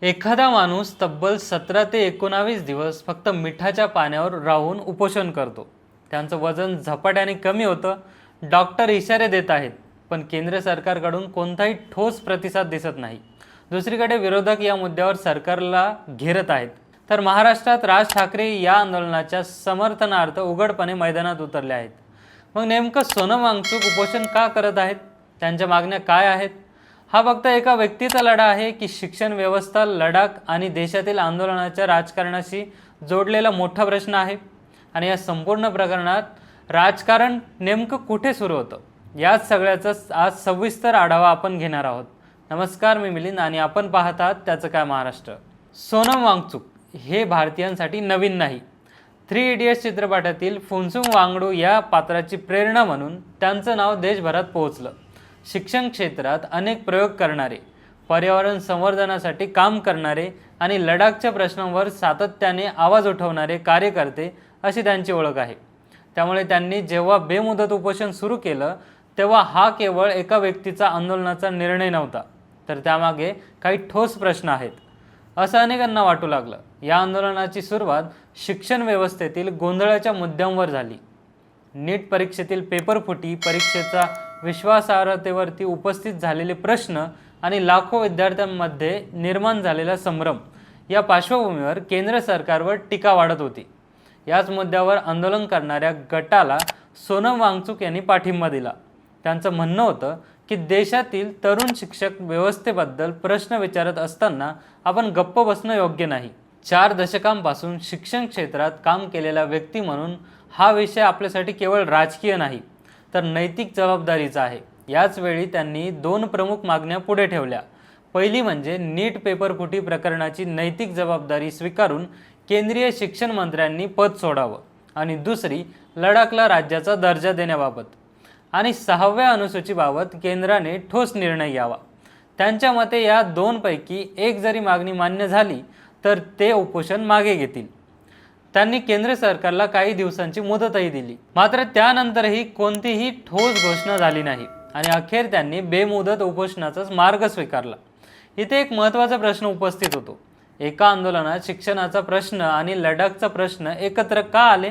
एखादा माणूस तब्बल 17 ते 19 दिवस फक्त मिठाच्या पाण्यावर राहून उपोषण करतो. त्यांचं वजन झपाट्याने कमी होतं. डॉक्टर इशारे देत आहेत, पण केंद्र सरकारकडून कोणताही ठोस प्रतिसाद दिसत नाही. दुसरीकडे विरोधक या मुद्द्यावर सरकारला घेरत आहेत. तर महाराष्ट्रात राज ठाकरे या आंदोलनाच्या समर्थनार्थ उघडपणे मैदानात उतरले आहेत. मग नेमकं सोनम वांगचुक उपोषण का करत आहेत? त्यांच्या मागण्या काय आहेत? हा फक्त एका व्यक्तीचा लढा आहे की शिक्षण व्यवस्था, लडाख आणि देशातील आंदोलनाच्या राजकारणाशी जोडलेला मोठा प्रश्न आहे? आणि या संपूर्ण प्रकरणात राजकारण नेमकं कुठे सुरू होतं, याच सगळ्याचा आज सविस्तर आढावा आपण घेणार आहोत. नमस्कार, मी मिलिंद आणि आपण पाहत आहात त्याचं काय महाराष्ट्र. सोनम वांगचुक हे भारतीयांसाठी नवीन नाही. 3 इडियट्स चित्रपटातील फुन्सुम वांगडू या पात्राची प्रेरणा म्हणून त्यांचं नाव देशभरात पोहोचलं. शिक्षण क्षेत्रात अनेक प्रयोग करणारे, पर्यावरण संवर्धनासाठी काम करणारे आणि लडाखच्या प्रश्नांवर सातत्याने आवाज उठवणारे कार्यकर्ते अशी त्यांची ओळख आहे. त्यामुळे त्यांनी जेव्हा बेमुदत उपोषण सुरू केलं तेव्हा हा केवळ एका व्यक्तीचा आंदोलनाचा निर्णय नव्हता, तर त्यामागे काही ठोस प्रश्न आहेत असं अनेकांना वाटू लागलं. या आंदोलनाची सुरुवात शिक्षण व्यवस्थेतील गोंधळाच्या मुद्द्यांवर झाली. नीट परीक्षेतील पेपरफुटी, परीक्षेचा विश्वासार्हतेवरती उपस्थित झालेले प्रश्न आणि लाखो विद्यार्थ्यांमध्ये निर्माण झालेला संभ्रम या पार्श्वभूमीवर केंद्र सरकारवर टीका वाढत होती. याच मुद्द्यावर आंदोलन करणाऱ्या गटाला सोनम वांगचुक यांनी पाठिंबा दिला. त्यांचं म्हणणं होतं की देशातील तरुण शिक्षक व्यवस्थेबद्दल प्रश्न विचारत असताना आपण गप्प बसणं योग्य नाही. 4 दशकांपासून शिक्षण क्षेत्रात काम केलेला व्यक्ती म्हणून हा विषय आपल्यासाठी केवळ राजकीय नाही, तर नैतिक जबाबदारीचा आहे. याचवेळी त्यांनी 2 प्रमुख मागण्या पुढे ठेवल्या. पहिली म्हणजे नीट पेपरफुटी प्रकरणाची नैतिक जबाबदारी स्वीकारून केंद्रीय शिक्षण मंत्र्यांनी पद सोडावं, आणि दुसरी लडाखला राज्याचा दर्जा देण्याबाबत आणि 6व्या अनुसूचीबाबत केंद्राने ठोस निर्णय घ्यावा. त्यांच्या मते या 2 पैकी एक जरी मागणी मान्य झाली तर ते उपोषण मागे घेतील. त्यांनी केंद्र सरकारला काही दिवसांची मुदतही दिली, मात्र त्यानंतरही कोणतीही ठोस घोषणा झाली नाही आणि अखेर त्यांनी बेमुदत उपोषणाचाच मार्ग स्वीकारला. इथे एक महत्त्वाचा प्रश्न उपस्थित होतो. एका आंदोलनात शिक्षणाचा प्रश्न आणि लडाखचा प्रश्न एकत्र का आले?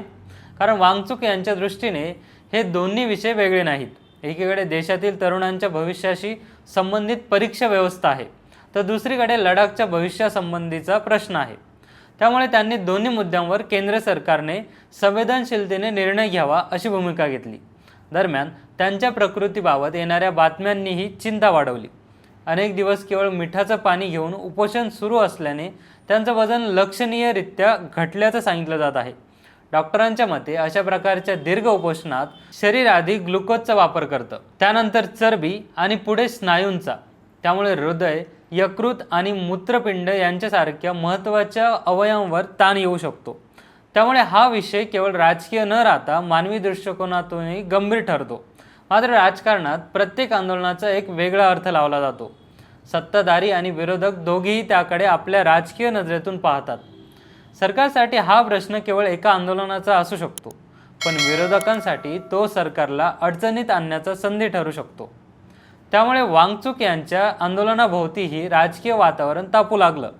कारण वांगचुक यांच्या दृष्टीने हे दोन्ही विषय वेगळे नाहीत. एकीकडे देशातील तरुणांच्या भविष्याशी संबंधित परीक्षा व्यवस्था आहे, तर दुसरीकडे लडाखच्या भविष्यासंबंधीचा प्रश्न आहे. त्यामुळे त्यांनी दोन्ही मुद्द्यांवर केंद्र सरकारने संवेदनशीलतेने निर्णय घ्यावा अशी भूमिका घेतली. दरम्यान त्यांच्या प्रकृतीबाबत येणाऱ्या बातम्यांनीही चिंता वाढवली. अनेक दिवस केवळ मिठाचं पाणी घेऊन उपोषण सुरू असल्याने त्यांचं वजन लक्षणीयरित्या घटल्याचं सांगितलं जात आहे. डॉक्टरांच्या मते अशा प्रकारच्या दीर्घ उपोषणात शरीर आधी ग्लुकोजचा वापर करतं, त्यानंतर चरबी आणि पुढे स्नायूंचा. त्यामुळे हृदय, यकृत आणि मूत्रपिंड यांच्यासारख्या महत्त्वाच्या अवयवांवर ताण येऊ शकतो. त्यामुळे हा विषय केवळ राजकीय न राहता मानवी दृष्टिकोनातूनही गंभीर ठरतो. मात्र राजकारणात प्रत्येक आंदोलनाचा एक वेगळा अर्थ लावला जातो. सत्ताधारी आणि विरोधक दोघेही त्याकडे आपल्या राजकीय नजरेतून पाहतात. सरकारसाठी हा प्रश्न केवळ एका आंदोलनाचा असू शकतो, पण विरोधकांसाठी तो सरकारला अडचणीत आणण्याचा संधी ठरू शकतो. त्यामुळे वांगचुक यांच्या आंदोलनाभोवतीही राजकीय वातावरण तापू लागलं.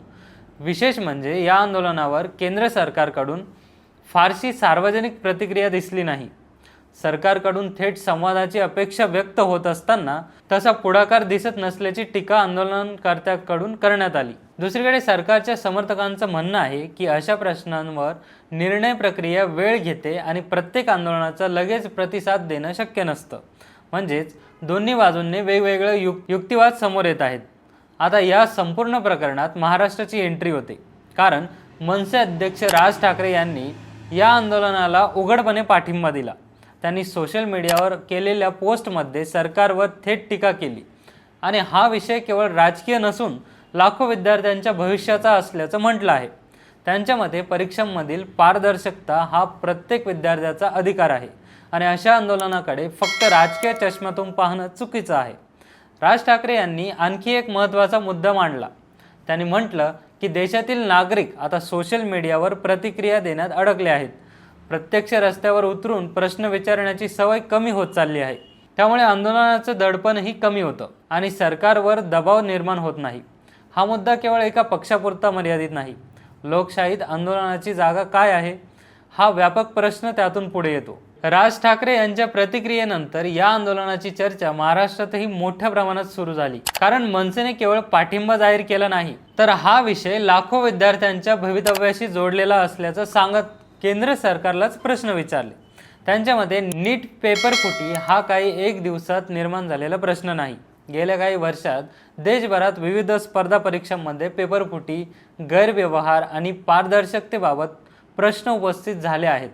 विशेष म्हणजे या आंदोलनावर केंद्र सरकारकडून फारशी सार्वजनिक प्रतिक्रिया दिसली नाही. सरकारकडून थेट संवादाची अपेक्षा व्यक्त होत असताना तसा पुढाकार दिसत नसल्याची टीका आंदोलनकर्त्यांकडून करण्यात आली. दुसरीकडे सरकारच्या समर्थकांचं म्हणणं आहे की अशा प्रश्नांवर निर्णय प्रक्रिया वेळ घेते आणि प्रत्येक आंदोलनाचा लगेच प्रतिसाद देणं शक्य नसतं. म्हणजेच दोन्ही बाजूंनी वेगवेगळे युक्तिवाद समोर येत आहेत. आता या संपूर्ण प्रकरणात महाराष्ट्राची एंट्री होते, कारण मनसे अध्यक्ष राज ठाकरे यांनी या आंदोलनाला उघडपणे पाठिंबा दिला. त्यांनी सोशल मीडियावर केलेल्या पोस्टमध्ये सरकारवर थेट टीका केली आणि हा विषय केवळ राजकीय नसून लाखो विद्यार्थ्यांच्या भविष्याचा असल्याचं म्हटलं आहे. त्यांच्या मते परीक्षांमधील पारदर्शकता हा प्रत्येक विद्यार्थ्याचा अधिकार आहे आणि अशा आंदोलनाकडे फक्त राजकीय चष्म्यातून पाहणं चुकीचं आहे. राज ठाकरे यांनी आणखी एक महत्त्वाचा मुद्दा मांडला. त्यांनी म्हटलं की देशातील नागरिक आता सोशल मीडियावर प्रतिक्रिया देण्यात अडकले आहेत. प्रत्यक्ष रस्त्यावर उतरून प्रश्न विचारण्याची सवय कमी होत चालली आहे. त्यामुळे आंदोलनाचं दडपणही कमी होतं आणि सरकारवर दबाव निर्माण होत नाही. हा मुद्दा केवळ एका पक्षापुरता मर्यादित नाही. लोकशाहीत आंदोलनाची जागा काय आहे, हा व्यापक प्रश्न त्यातून पुढे येतो. राज ठाकरे यांच्या प्रतिक्रियेनंतर या आंदोलनाची चर्चा महाराष्ट्रातही मोठ्या प्रमाणात सुरू झाली. कारण मनसेने केवळ पाठिंबा जाहीर केला नाही, तर हा विषय लाखो विद्यार्थ्यांच्या भवितव्याशी जोडलेला असल्याचं सांगत केंद्र सरकारलाच प्रश्न विचारले. त्यांच्या मते नीट पेपरफुटी हा काही एक दिवसात निर्माण झालेला प्रश्न नाही. गेल्या काही वर्षात देशभरात विविध स्पर्धा परीक्षांमध्ये पेपरफुटी, गैरव्यवहार आणि पारदर्शकतेबाबत प्रश्न उपस्थित झाले आहेत.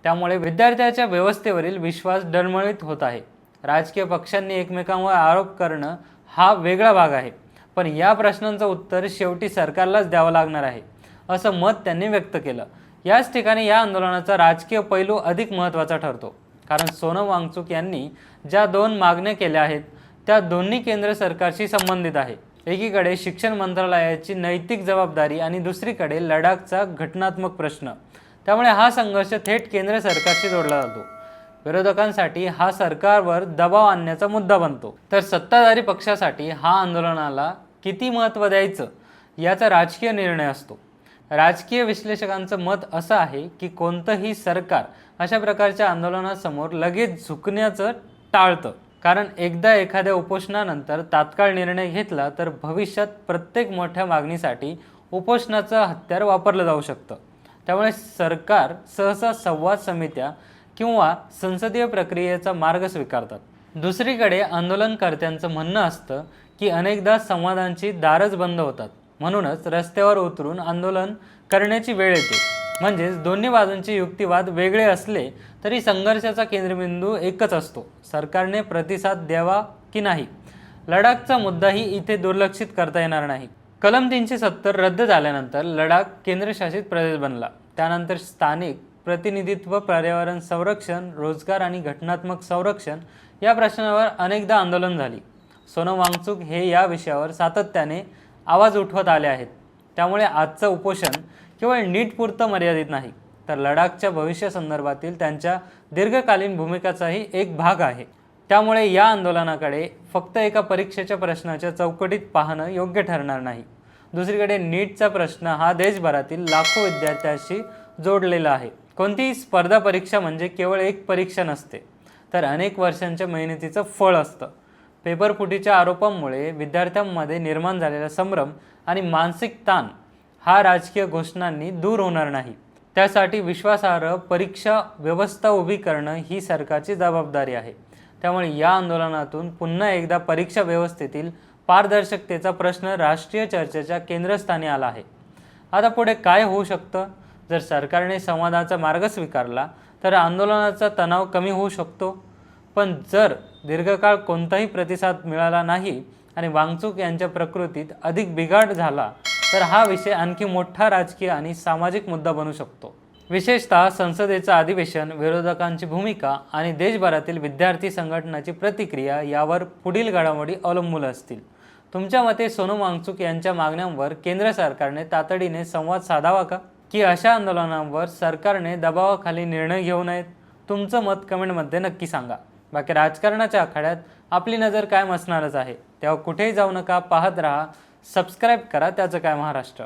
त्यामुळे विद्यार्थ्याच्या व्यवस्थेवरील विश्वास डळमळीत होत आहे. राजकीय पक्षांनी एकमेकांवर आरोप करणं हा वेगळा भाग आहे, पण या प्रश्नांचं उत्तर शेवटी सरकारलाच द्यावं लागणार आहे, असं मत त्यांनी व्यक्त केलं. याच ठिकाणी या आंदोलनाचा राजकीय पैलू अधिक महत्त्वाचा ठरतो. कारण सोनम वांगचुक यांनी ज्या 2 मागण्या केल्या आहेत त्या दोन्ही केंद्र सरकारशी संबंधित आहे. एकीकडे शिक्षण मंत्रालयाची नैतिक जबाबदारी आणि दुसरीकडे लडाखचा घटनात्मक प्रश्न. त्यामुळे हा संघर्ष थेट केंद्र सरकारशी जोडला जातो. विरोधकांसाठी हा सरकारवर दबाव आणण्याचा मुद्दा बनतो, तर सत्ताधारी पक्षासाठी हा आंदोलनाला किती महत्त्व द्यायचं याचा राजकीय निर्णय असतो. राजकीय विश्लेषकांचं मत असं आहे की कोणतंही सरकार अशा प्रकारच्या आंदोलनासमोर लगेच झुकण्याचं टाळतं. कारण एकदा एखाद्या उपोषणानंतर तात्काळ निर्णय घेतला तर भविष्यात प्रत्येक मोठ्या मागणीसाठी उपोषणाचं हत्यार वापरलं जाऊ शकतं. त्यामुळे सरकार सहसा संवाद समित्या किंवा संसदीय प्रक्रियेचा मार्ग स्वीकारतात. दुसरीकडे आंदोलनकर्त्यांचं म्हणणं असतं की अनेकदा संवादांची दारच बंद होतात, म्हणूनच रस्त्यावर उतरून आंदोलन करण्याची वेळ येते. म्हणजेच दोन्ही बाजूंचे युक्तिवाद वेगळे असले तरी संघर्षाचा केंद्रबिंदू एकच असतो: सरकारने प्रतिसाद द्यावा की नाही. लडाखचा मुद्दाही इथे दुर्लक्षित करता येणार नाही. कलम 370 रद्द झाल्यानंतर लडाख केंद्रशासित प्रदेश बनला. त्यानंतर स्थानिक प्रतिनिधित्व, पर्यावरण संरक्षण, रोजगार आणि घटनात्मक संरक्षण या प्रश्नावर अनेकदा आंदोलन झाली. सोनम वांगचुक हे या विषयावर सातत्याने आवाज उठवत आले आहेत. त्यामुळे आजचं उपोषण केवळ नीटपुरतं मर्यादित नाही, तर लडाखच्या भविष्यासंदर्भातील त्यांच्या दीर्घकालीन भूमिकाचाही एक भाग आहे. त्यामुळे या आंदोलनाकडे फक्त एका परीक्षेच्या प्रश्नाच्या चौकटीत पाहणं योग्य ठरणार नाही. दुसरीकडे नीटचा प्रश्न हा देशभरातील लाखो विद्यार्थ्यांशी जोडलेला आहे. कोणतीही स्पर्धा परीक्षा म्हणजे केवळ एक परीक्षा नसते, तर अनेक वर्षांच्या मेहनतीचं फळ असतं. पेपरफुटीच्या आरोपांमुळे विद्यार्थ्यांमध्ये निर्माण झालेला संभ्रम आणि मानसिक ताण हा राजकीय घोषणांनी दूर होणार नाही. त्यासाठी विश्वासार्ह परीक्षा व्यवस्था उभी करणं ही सरकारची जबाबदारी आहे. त्यामुळे या आंदोलनातून पुन्हा एकदा परीक्षा व्यवस्थेतील पारदर्शकतेचा प्रश्न राष्ट्रीय चर्चेच्या केंद्रस्थानी आला आहे. आता पुढे काय होऊ शकतं? जर सरकारने संवादाचा मार्ग स्वीकारला तर आंदोलनाचा तणाव कमी होऊ शकतो. पण जर दीर्घकाळ कोणताही प्रतिसाद मिळाला नाही आणि वांगचुक यांच्या प्रकृतीत अधिक बिघाड झाला तर हा विषय आणखी मोठा राजकीय आणि सामाजिक मुद्दा बनू शकतो. विशेषतः संसदेचं अधिवेशन, विरोधकांची भूमिका आणि देशभरातील विद्यार्थी संघटनाची प्रतिक्रिया यावर पुढील घडामोडी अवलंबून असतील. तुमच्या मते सोनम वांगचुक यांच्या मागण्यांवर केंद्र सरकारने तातडीने संवाद साधावा का? की अशा आंदोलनांवर सरकारने दबावाखाली निर्णय घेऊ नयेत? तुमचं मत कमेंटमध्ये नक्की सांगा. बाकी राजकारणाच्या आखाड्यात आपली नजर कायम असणारच आहे. तेव्हा कुठेही जाऊ नका, पाहत राहा, सबस्क्राईब करा त्याचं काय महाराष्ट्र.